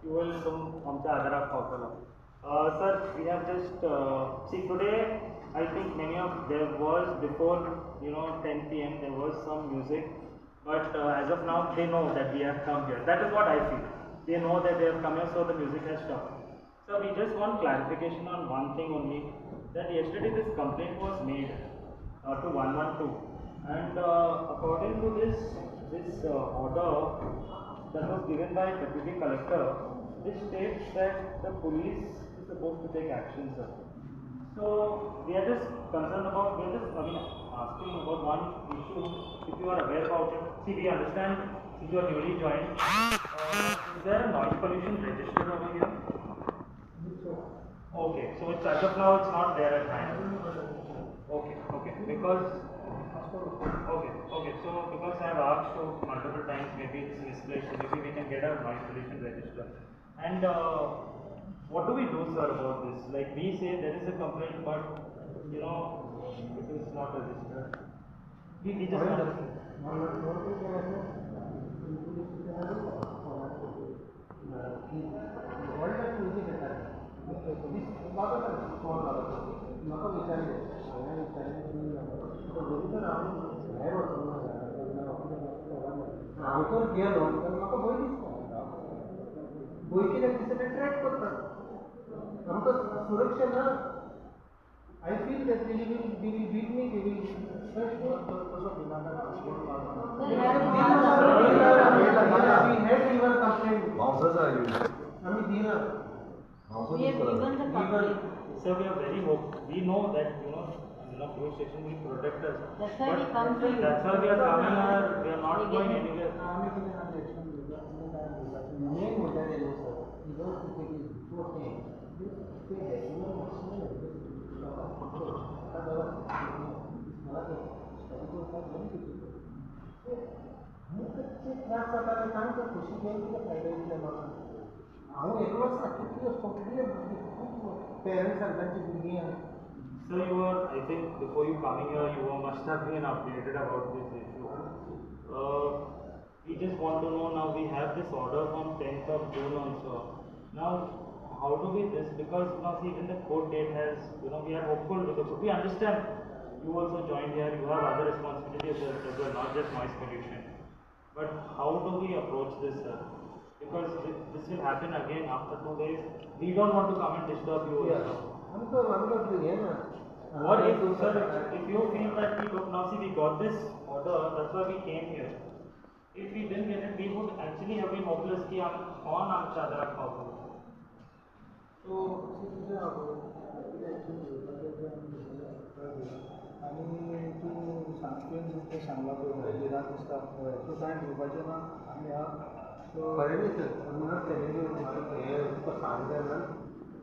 fuel आमच्या आदाराक पावतलो. Sir, we have just see today. I think many of there was before 10 p.m. there was some music, but as of now they know that we have come here. That is what I feel. They know that they have come here, so the music has stopped. So we just want clarification on one thing only. That yesterday this complaint was made to 112, and according to this order that was given by Deputy Collector, this states that the police is supposed to take action, sir. So we are just concerned about, we are just asking about one issue, if you are aware about it. See, we understand since you are newly joined, is there a noise pollution register over here? Okay, so it's as of now it's not there at hand. Okay, because so because I have asked to multiple times, maybe it's misplaced, so maybe we can get a noise pollution register. And what do we do, sir, about this? Like we say there is a complaint, but it is not registered. We just I feel that they will beat me, they will search for we had even complaint. Bouncers are used. We have given the complaint. Sir, we are very hopeful. We know that police station will protect us. That's why we come to you. That's why we are coming here. We are not going anywhere. So you were, I think, before you coming here, you must have been updated about this issue. We just want to know now. We have this order from 10th of June also. Now, how do we this? Because now, see, even the court date has, we are hopeful because we understand. You also joined here. You have other responsibilities as well, not just noise pollution. But how do we approach this, sir? Because this will happen again after 2 days. We don't want to come and disturb you also. What if, sir, if you feel that we don't, now see, we got this order, that's why we came here. If we didn't get it, we would actually have been hopeless ki hum kaun aamcha adarak paavo. So आणि तू सांगतोय ते सांगला तो जिरात दिसता तू काय घेवपाचें ना आमी खरें न्ही सर म्हणून तेणी हें तुका सांगलें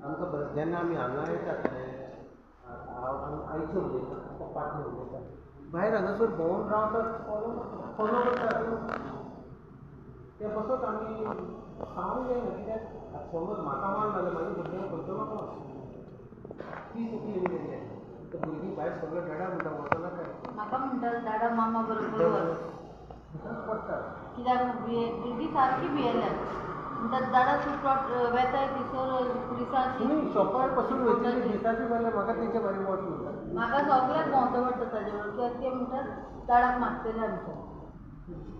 आमकां जेन्ना आमी हांगा येतात हांव आयचे उलयता पाटणे उलयता भायर हांगासर भोंवून रावतात फॉलो करतात ते बसत आमी सांगूंक जायना कित्याक समज म्हाका मार जालें म्हाज्या भुरग्यांक खंयचो म्हाका ती सुटी येयली भुरगीं भायर सगळें डाडा म्हणटा वचना काय म्हाका म्हणटात दाडा मामा बरोबर वच पडटा कित्याक भुरगीं सारकीं भियेल्यात म्हणटात दाडा तूं वेताय दिसोर पुलिसाची तुमी शॉपार पासून वयतली दिसाची जाल्यार म्हाका तेंचे बारी वच म्हणटा म्हाका सगळ्याक भोंवचो पडटा ताजे बरोबर कित्याक ते म्हणटात दाडाक मारतले आमच्या.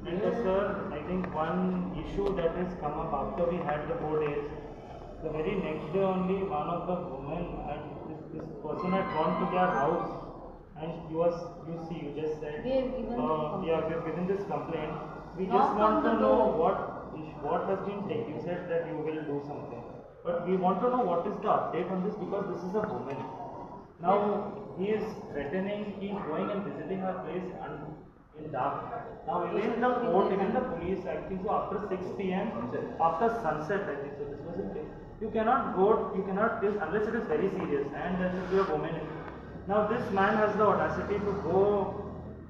And sir, I think one issue that has come up after we had the 4 days, the very next day only one of the women and this person had gone to their house and you just said We have given this complaint. we have given this complaint. We Not just want from to the know door. what has been taken. You said that you will do something, but we want to know what is the update on this because this is a woman. Now he is threatening, he is going and visiting her place and in dark. Now even the court, even the police, I think so after 6 p.m. after sunset, I think so this was a place. You cannot this unless it is very serious and there should be a woman. Now this man has the audacity to go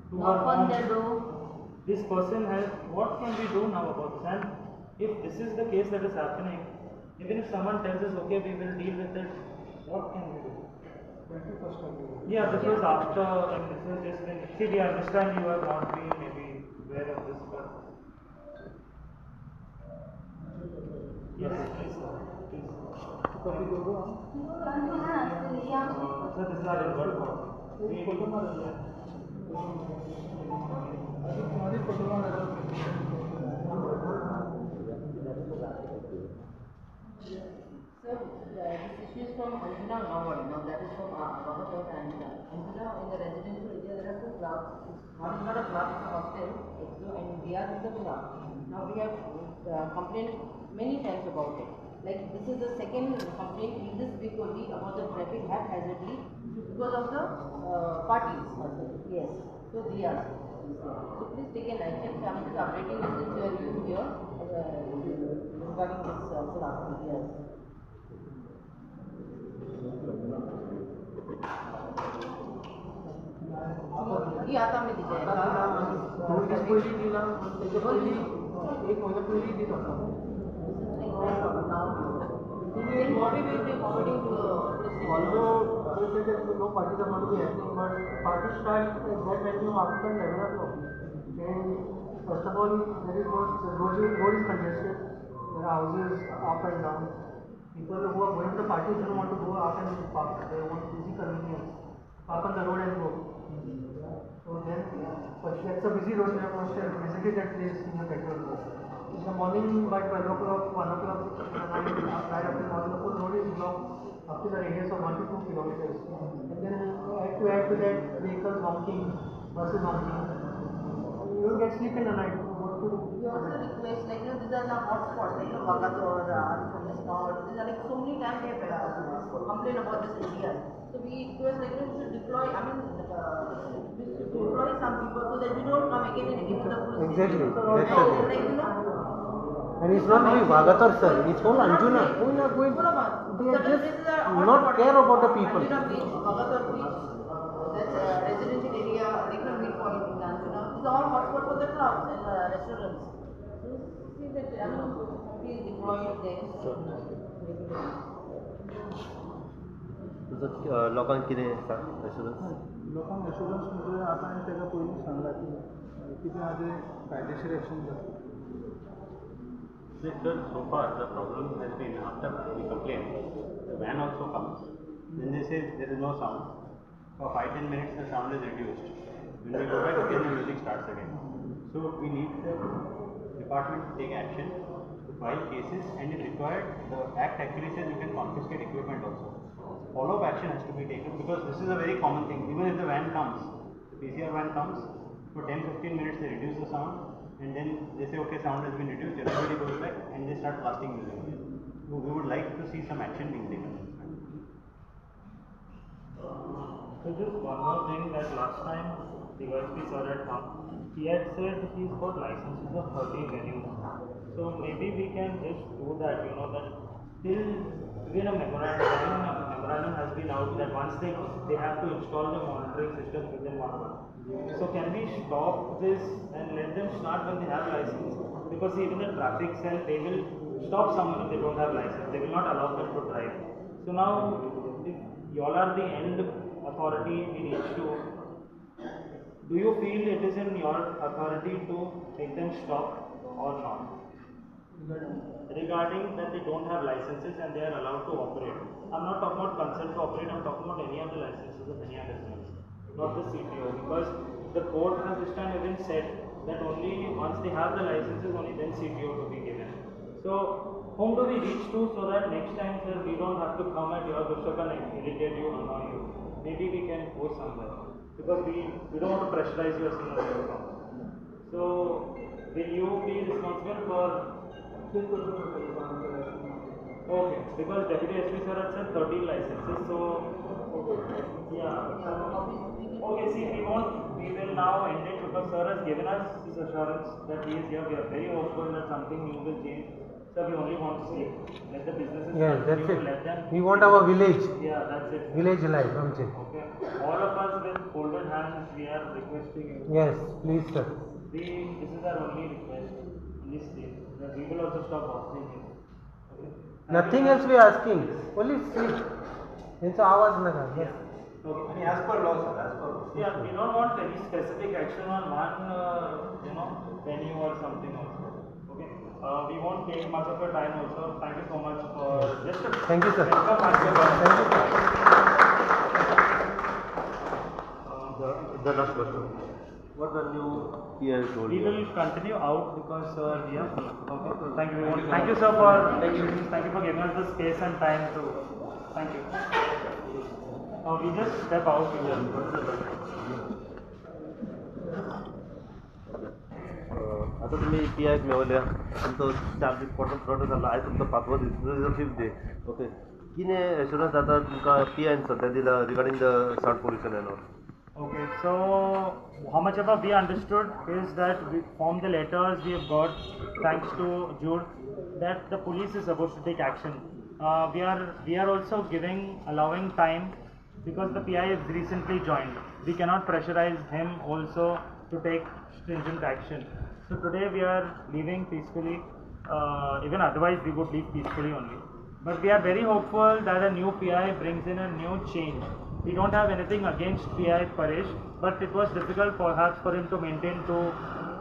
to her Knock on home. their door. This person has, what can we do now about this? And if this is the case that is happening, even if someone tells us, okay, we will deal with it, what can we do? 21st of June. Yeah, this was after, and this was just when, see, we understand you have not been maybe aware of this, but yes, please. Copy दो दो हम Sir, this is our result copy. एक photo मार दिया अभी तुम्हारी photo मार रहा Sir, this issue is from Anjuna Gawad. Now that is from Bhagavat and Anjuna in the residential area there are two clubs. One is not a club, it's a hostel. And the other is the club. Now we have complained many times about it. Like this is the second complaint in this big body about the traffic haphazardly because of the parties. Yes. So they are. So please take an action. So I'm just updating you since you are new here regarding this club. Yes. ही आता मी तिथे आता तिला 2 दिवस पहिली दिला त्याच्या पहिली 1 महिना पहिली दिला although no parties are going to be happening, but parties start that venue after 11 o'clock. And first of all, there is road is congested. There are houses up and down. People who are going to the parties don't want to go up and park. They want easy convenience. Park on the road and go. So then, that's a busy road. You must have visited that place in the petrol. In the morning by 12 o'clock, 1 o'clock, right after morning, the whole road is blocked up to the radius of 1 to 2 kilometers. And then add to that, vehicles honking, buses honking. You don't get sleep in the night. What to do? We also request, like, these are the hotspots, like, Bhagavat, these are like so many times they have complained about this area. So we request, like, we should deploy, we should deploy some people so that we don't come again and again to the police Exactly. station. That's So, the thing. like, And it's not only Bhagavat sir, it's whole Anjuna. Who are going? They are just not care about the people. Anjuna beach, Bhagavat beach, that's residential area, like the midpoint in Anjuna. These are all hotspots for the clubs and restaurants. So see that, please deploy there. लोकांक कितें assurance लोकांक assurance म्हणजे आतां हांवें ताका पयलीं सांगलां की कितें हाजें कायदेशीर एक्शन जाता Sir, so far the problem has been after we complain, the van also comes. Then they say there is no sound. For 5-10 minutes the sound is reduced. When we go back again the music starts again. So we need the department to take action, to file cases, and if required, the act actually says you can confiscate equipment also. Follow-up action has to be taken because this is a very common thing. Even if the van comes, the PCR van comes, for 10-15 minutes they reduce the sound. And then they say, okay, sound has been reduced, everybody goes back and they start blasting music. So we would like to see some action being taken. So just one more thing that last time the OSP sir had come, he had said he's got licenses of 30 venues. So maybe we can just do that, that till when a memorandum has been out that once they have to install the monitoring system within 1 month. So can we stop this and let them start when they have license? Because even the traffic cell, they will stop someone if they don't have license. They will not allow them to drive. So now, if you all are the end authority we reach to, do you feel it is in your authority to make them stop or not? Regarding that they don't have licenses and they are allowed to operate. I'm not talking about consent to operate, I'm talking about any of the licenses of any other business, not the CTO, because the court has this time even said that only once they have the licenses, only then CTO to be given. So, whom do we reach to so that next time, sir, we don't have to come at your Dushaka and irritate you, annoy you. Maybe we can go somewhere, because we don't want to pressurize you as soon as you come. So, will you be responsible for... Okay, because Deputy SP sir had said 13 licenses, so yeah. Okay, see, we will now end it because sir has given us this assurance that he is here. We are very hopeful that something new will change. Sir, we only want to see, let the businesses That's continue, it. let them. We want our village. Yeah, that's it. Village life, Ramji. Okay, all of us with folded hands, we are requesting you. Yes, please, sir. This is our only request in this state, that we will also stop bothering him. Okay? Nothing else we are asking. Only sleep. Insa आवाज ना कर. Yeah. Okay. As per law, sir, as per law. Yeah, we don't want any specific action on one, venue or something also. Okay. We won't take much of your time also. Thank you so much for just a Thank you, sir. welcome and The last question. What the new PI told we you? will continue out because okay. Thank you. Thank you, sir, for thank you for giving us the space and time to. Thank you. We just step out. आता तुम्ही P I मेवल्या तुमचं 4 दीस protest जालो आयज तुमचो 5वो दीस 5th day okay कितें assurance जाता तुमकां P ion सद्या दिला regarding the sound pollution and all Okay, so how much ever we understood is that we, from the letters we have got, thanks to Jude, that the police is supposed to take action. We are also allowing time because the PI has recently joined. We cannot pressurize him also to take stringent action. So today we are leaving peacefully. Even otherwise we would leave peacefully only. But we are very hopeful that a new PI brings in a new change. We don't have anything against PI Paresh, but it was difficult perhaps for him to maintain 2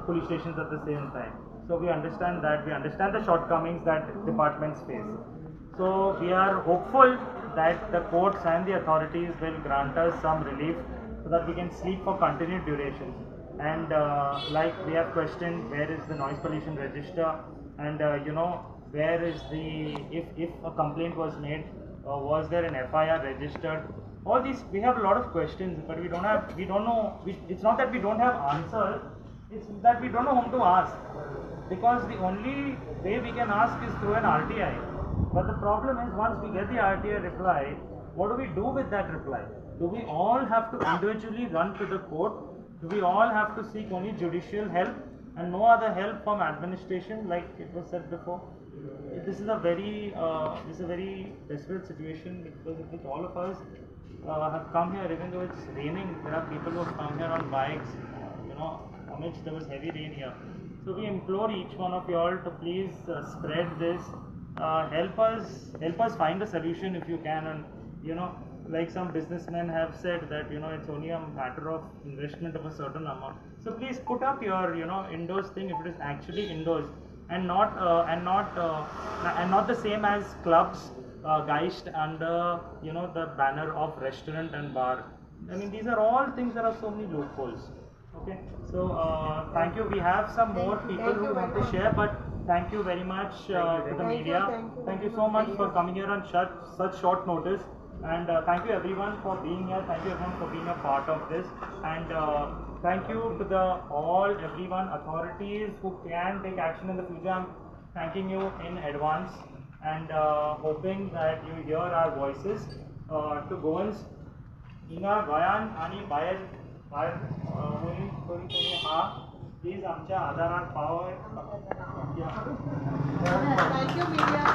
police stations at the same time. So we understand that. We understand the shortcomings that departments face. So we are hopeful that the courts and the authorities will grant us some relief so that we can sleep for continued duration. And like we have questioned, where is the noise pollution register, and where is the if a complaint was made, was there an FIR registered? All these, we have a lot of questions, but we don't know. It's not that we don't have answers, it's that we don't know whom to ask. Because the only way we can ask is through an RTI. But the problem is, once we get the RTI reply, what do we do with that reply? Do we all have to individually run to the court? Do we all have to seek only judicial help and no other help from administration, like it was said before? This is a very desperate situation because with all of us have come here, even though it's raining. There are people who have come here on bikes. Amidst there was heavy rain here. So we implore each one of you all to please spread this. Help us find a solution if you can. And like some businessmen have said that it's only a matter of investment of a certain amount. So please put up your indoors thing if it is actually indoors, and not the same as clubs guised under the banner of restaurant and bar. I mean, these are all things that are so many loopholes. Okay, so thank you. We have some more people who want to share, but thank you very much to the media. Thank you so much for coming here on such short notice. And thank you everyone for being here. Thank you everyone for being a part of this. And thank you to everyone, authorities who can take action in the future. I'm thanking you in advance and hoping that you hear our voices. To Goans, Inga, Goyan, Ani, Bayer, please, आमच्या आधारात पाव. Thank you, media.